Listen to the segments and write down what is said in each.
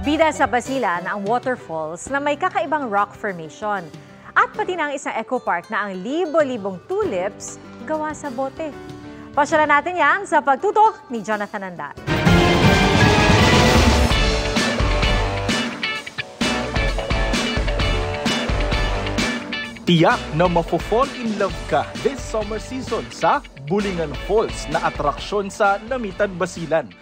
Bida sa Basilan ang waterfalls na may kakaibang rock formation. At pati na ang isang eco park na ang libo-libong tulips gawa sa bote. Pasyalan natin yan sa pagtutok ni Jonathan Andal. Tiyak na mafo-fall in love ka this summer season sa Bulingan Falls na atraksyon sa Namitan, Basilan.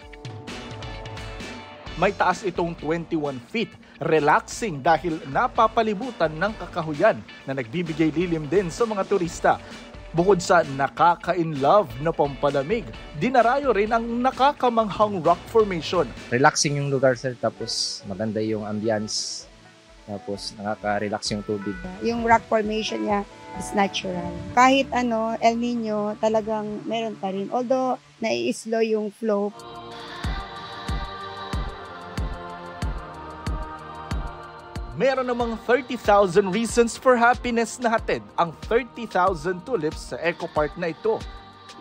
May taas itong 21 feet, relaxing dahil napapalibutan ng kakahuyan na nagbibigay lilim din sa mga turista. Bukod sa nakaka-in-love na pampalamig, dinarayo rin ang nakakamanghang rock formation. Relaxing yung lugar, sir, tapos maganda yung ambience. Tapos nakaka-relax yung tubig. Yung rock formation niya is natural. Kahit El Nino, talagang meron pa rin. Although, nai-slow yung flow. Meron namang 30,000 reasons for happiness na hatid ang 30,000 tulips sa Eco Park na ito.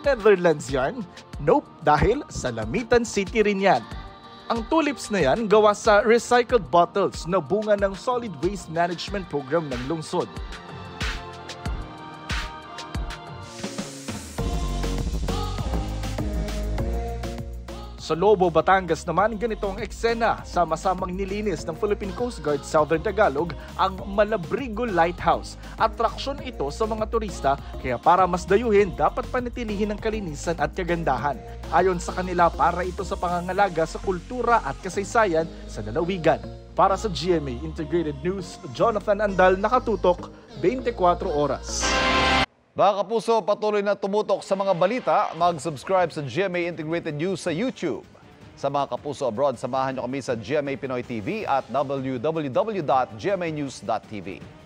Netherlands yan? Nope, dahil sa Namitan City rin yan. Ang tulips na yan gawa sa recycled bottles na bunga ng Solid Waste Management Program ng lungsod. Sa Lobo, Batangas naman, ganito ang eksena. Sama-samang nilinis ng Philippine Coast Guard Southern Tagalog ang Malabrigo Lighthouse. Atraksyon ito sa mga turista, kaya para mas dayuhin, dapat panatilihin ang kalinisan at kagandahan. Ayon sa kanila, para ito sa pangangalaga sa kultura at kasaysayan sa lalawigan. Para sa GMA Integrated News, Jonathan Andal, nakatutok, 24 oras. Mga kapuso, patuloy na tumutok sa mga balita. Mag-subscribe sa GMA Integrated News sa YouTube. Sa mga kapuso abroad, samahan niyo kami sa GMA Pinoy TV at www.gmanews.tv.